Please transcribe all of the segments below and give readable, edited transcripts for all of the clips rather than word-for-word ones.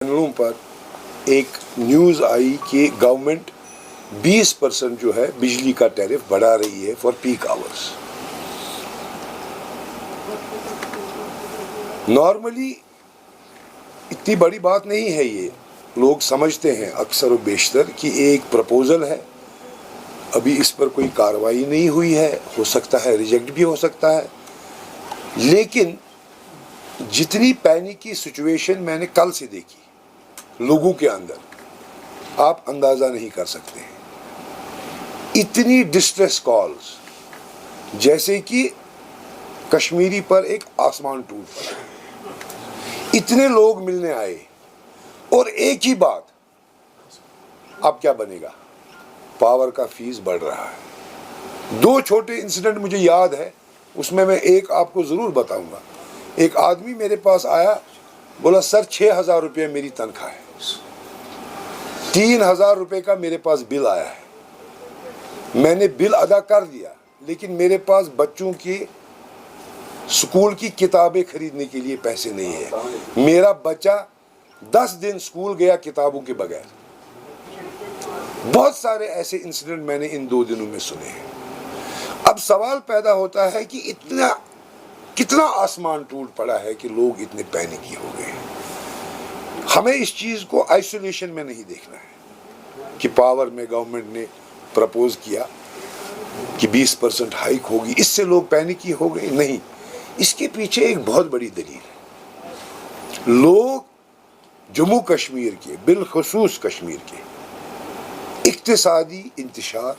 चैनलों पर एक न्यूज़ आई कि गवर्नमेंट 20% जो है बिजली का टैरिफ बढ़ा रही है फॉर पीक आवर्स। नॉर्मली इतनी बड़ी बात नहीं है, ये लोग समझते हैं अक्सर और बेशतर कि एक प्रपोजल है, अभी इस पर कोई कार्रवाई नहीं हुई है, हो सकता है रिजेक्ट भी हो सकता है। लेकिन जितनी पैनिक की सिचुएशन मैंने कल से देखी लोगों के अंदर, आप अंदाजा नहीं कर सकते हैं। इतनी डिस्ट्रेस कॉल्स, जैसे कि कश्मीरी पर एक आसमान टूट पड़ा, इतने लोग मिलने आए और एक ही बात, अब क्या बनेगा, पावर का फीस बढ़ रहा है। दो छोटे इंसिडेंट मुझे याद है, उसमें मैं एक आपको जरूर बताऊंगा। एक आदमी मेरे पास आया, बोला सर 6,000 रुपये मेरी तनख्वाह है, 3,000 रुपये का मेरे पास बिल आया है। मैंने बिल अदा कर दिया, लेकिन मेरे पास बच्चों की स्कूल की किताबें खरीदने के लिए पैसे नहीं है। मेरा बच्चा 10 दिन स्कूल गया किताबों के बगैर। बहुत सारे ऐसे इंसिडेंट मैंने इन 2 दिनों में सुने हैं। अब सवाल पैदा होता है कि कितना आसमान टूट पड़ा है कि लोग इतने पैनिकी हो गए हैं। हमें इस चीज़ को आइसोलेशन में नहीं देखना है कि पावर में गवर्नमेंट ने प्रपोज किया कि 20% हाइक होगी, इससे लोग पैनिकी हो गए। नहीं, इसके पीछे एक बहुत बड़ी दलील है। लोग जम्मू कश्मीर के, बिलखुसूस कश्मीर के इक्तिसादी इंतशार,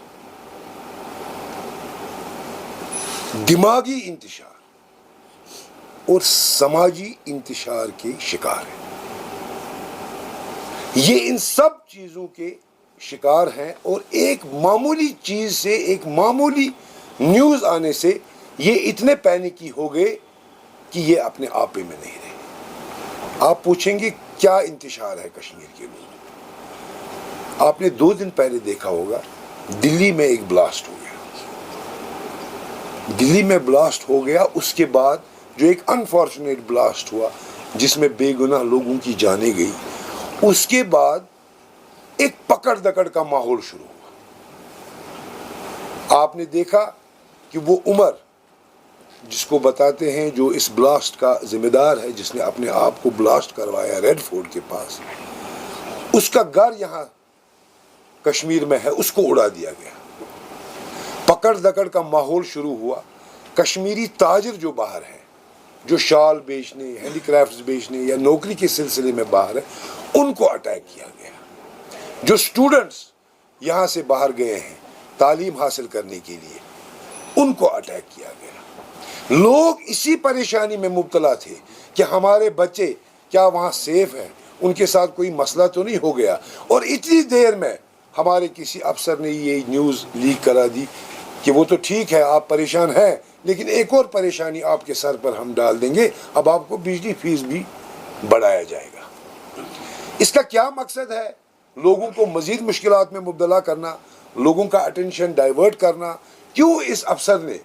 दिमागी इंतशार और समाजी इंतशार के शिकार हैं। ये इन सब चीज़ों के शिकार हैं और एक मामूली चीज़ से, एक मामूली न्यूज़ आने से ये इतने पैनिकी हो गए कि ये अपने आपे में नहीं रहे। आप पूछेंगे क्या इंतशार है कश्मीर के लोग। आपने 2 दिन पहले देखा होगा, दिल्ली में एक ब्लास्ट हो गया। दिल्ली में ब्लास्ट हो गया, उसके बाद जो एक अनफॉर्चुनेट ब्लास्ट हुआ जिसमें बेगुनाह लोगों की जानें गई, उसके बाद एक पकड़ दकड़ का माहौल शुरू हुआ। आपने देखा कि वो उमर, जिसको बताते हैं जो इस ब्लास्ट का जिम्मेदार है, जिसने अपने आप को ब्लास्ट करवाया रेड फोर्ट के पास, उसका घर यहाँ कश्मीर में है, उसको उड़ा दिया गया। पकड़ दकड़ का माहौल शुरू हुआ। कश्मीरी ताजिर जो बाहर है, जो शाल बेचने, हैंडीक्राफ्ट्स बेचने या नौकरी के सिलसिले में बाहर है, उनको अटैक किया गया। जो स्टूडेंट्स यहाँ से बाहर गए हैं तालीम हासिल करने के लिए, उनको अटैक किया गया। लोग इसी परेशानी में मुब्तला थे कि हमारे बच्चे क्या वहाँ सेफ हैं, उनके साथ कोई मसला तो नहीं हो गया। और इतनी देर में हमारे किसी अफसर ने ये न्यूज़ लीक करा दी कि वो तो ठीक है, आप परेशान हैं, लेकिन एक और परेशानी आपके सर पर हम डाल देंगे, अब आपको बिजली फीस भी बढ़ाया जाएगा। इसका क्या मकसद है? लोगों को मजीद मुश्किलात में मुब्तला करना, लोगों का अटेंशन डाइवर्ट करना। क्यों इस अफसर ने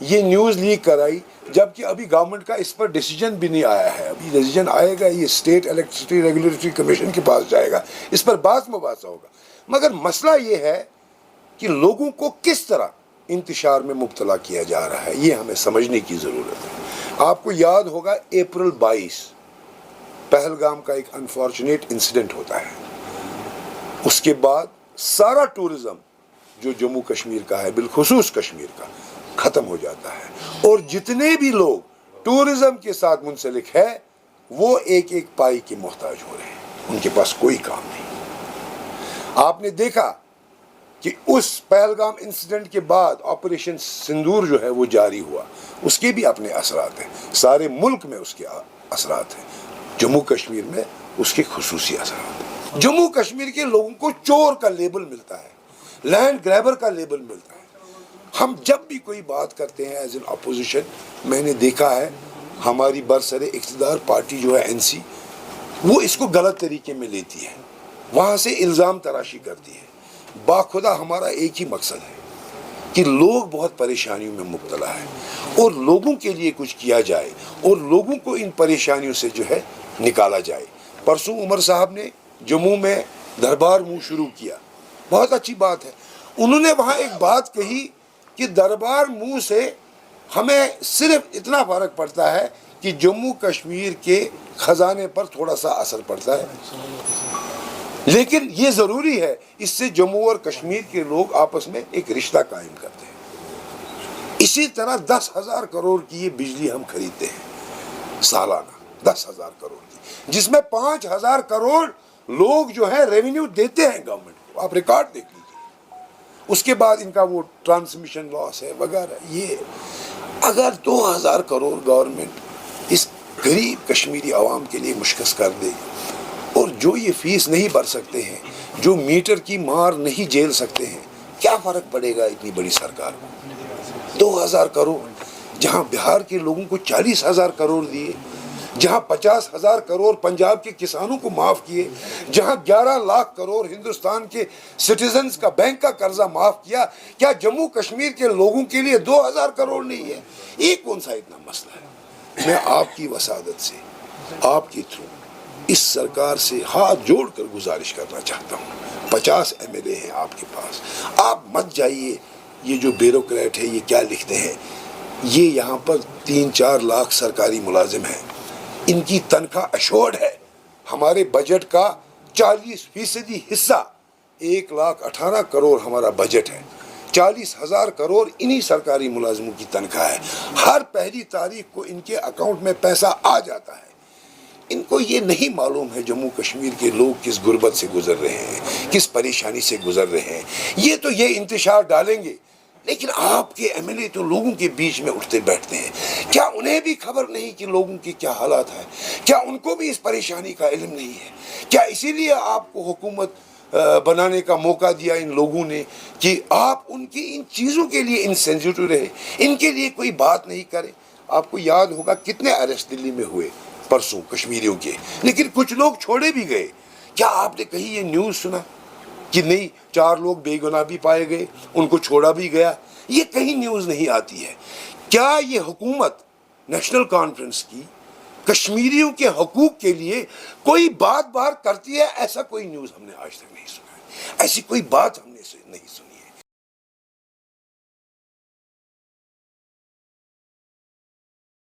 ये न्यूज़ लीक कराई, जबकि अभी गवर्नमेंट का इस पर डिसीजन भी नहीं आया है। अभी डिसीजन आएगा, ये स्टेट इलेक्ट्रिसिटी रेगुलेटरी कमीशन के पास जाएगा, इस पर बात मुबासा होगा। मगर मसला ये है कि लोगों को किस तरह इंतशार में मुब्तला किया जा रहा है, ये हमें समझने की ज़रूरत है। आपको याद होगा अप्रैल 22 पहलगाम का एक अनफॉर्चुनेट इंसिडेंट होता है। उसके बाद सारा टूरिज़्म जो जम्मू कश्मीर का है, बिलखुसूस कश्मीर का, ख़त्म हो जाता है। और जितने भी लोग टूरिज़्म के साथ मुंसलिक है, वो एक एक पाई के मोहताज हो रहे हैं, उनके पास कोई काम नहीं। आपने देखा कि उस पहलगाम इंसिडेंट के बाद ऑपरेशन सिंदूर जो है वो जारी हुआ, उसके भी अपने असरात हैं। सारे मुल्क में उसके असरात हैं, जम्मू कश्मीर में उसके खुसूसी असरात हैं। जम्मू कश्मीर के लोगों को चोर का लेबल मिलता है, लैंड ग्रैबर का लेबल मिलता है। हम जब भी कोई बात करते हैं एज एन अपोजिशन, मैंने देखा है हमारी बरसरे इक़्तिदार पार्टी जो है NC, वो इसको गलत तरीके में लेती है, वहाँ से इल्ज़ाम तराशी करती है। बाखुदा हमारा एक ही मकसद है कि लोग बहुत परेशानियों में मुब्तला है और लोगों के लिए कुछ किया जाए और लोगों को इन परेशानियों से जो है निकाला जाए, परसों उमर साहब ने जम्मू में दरबार मुंह शुरू किया, बहुत अच्छी बात है। उन्होंने वहाँ एक बात कही कि दरबार मुंह से हमें सिर्फ इतना फ़र्क पड़ता है कि जम्मू कश्मीर के ख़जाने पर थोड़ा सा असर पड़ता है, लेकिन ये ज़रूरी है, इससे जम्मू और कश्मीर के लोग आपस में एक रिश्ता कायम करते हैं। इसी तरह 10,000 करोड़ की ये बिजली हम खरीदते हैं सालाना, 10,000 करोड़ की, जिसमें 5,000 करोड़ लोग जो है रेवेन्यू देते हैं गवर्नमेंट को, आप रिकॉर्ड देख लीजिए। उसके बाद इनका वो ट्रांसमिशन लॉस है वगैरह। ये अगर 2,000 करोड़ गवर्नमेंट इस गरीब कश्मीरी आवाम के लिए मुश्किल कर दे, और जो ये फीस नहीं भर सकते हैं, जो मीटर की मार नहीं झेल सकते हैं, क्या फ़र्क पड़ेगा इतनी बड़ी सरकार को? 2,000 करोड़, जहाँ बिहार के लोगों को 40,000 करोड़ दिए, जहाँ 50,000 करोड़ पंजाब के किसानों को माफ़ किए, जहाँ 11 लाख करोड़ हिंदुस्तान के सिटीजन्स का बैंक का कर्जा माफ़ किया, क्या जम्मू कश्मीर के लोगों के लिए 2,000 करोड़ नहीं है? ये कौन सा इतना मसला है? मैं आपकी वसादत से, आपके थ्रू इस सरकार से हाथ जोड़कर गुजारिश करना चाहता हूँ। 50 MLA हैं आपके पास, आप मत जाइए। ये जो ब्यूरोक्रेट है ये क्या लिखते हैं, ये यहाँ पर 3-4 लाख सरकारी मुलाजिम हैं, इनकी तनख्वाह अशोर्ड है। हमारे बजट का 40% हिस्सा 1,18 करोड़ हमारा बजट है, 40,000 करोड़ इन्हीं सरकारी मुलाजिमों की तनख्वाह है। हर पहली तारीख को इनके अकाउंट में पैसा आ जाता है। इनको ये नहीं मालूम है जम्मू कश्मीर के लोग किस गुर्बत से गुजर रहे हैं, किस परेशानी से गुजर रहे हैं। ये तो ये इंतशार डालेंगे, लेकिन आपके MLA तो लोगों के बीच में उठते बैठते हैं। क्या उन्हें भी खबर नहीं कि लोगों के क्या हालात है? क्या उनको भी इस परेशानी का इल्म नहीं है? क्या इसीलिए आपको हुकूमत बनाने का मौका दिया इन लोगों ने कि आप उनकी इन चीज़ों के लिए इनसेंसिटिव रहे, इनके लिए कोई बात नहीं करे? आपको याद होगा कितने अरेस्ट दिल्ली में हुए परसों कश्मीरियों के, लेकिन कुछ लोग छोड़े भी गए। क्या आपने कहीं ये न्यूज़ सुना कि नहीं 4 लोग बेगुनाह भी पाए गए, उनको छोड़ा भी गया? ये कहीं न्यूज़ नहीं आती है। क्या ये हुकूमत नेशनल कॉन्फ्रेंस की कश्मीरियों के हकूक़ के लिए कोई बात करती है? ऐसा कोई न्यूज़ हमने आज तक नहीं सुना है, ऐसी कोई बात हमने नहीं सुनी।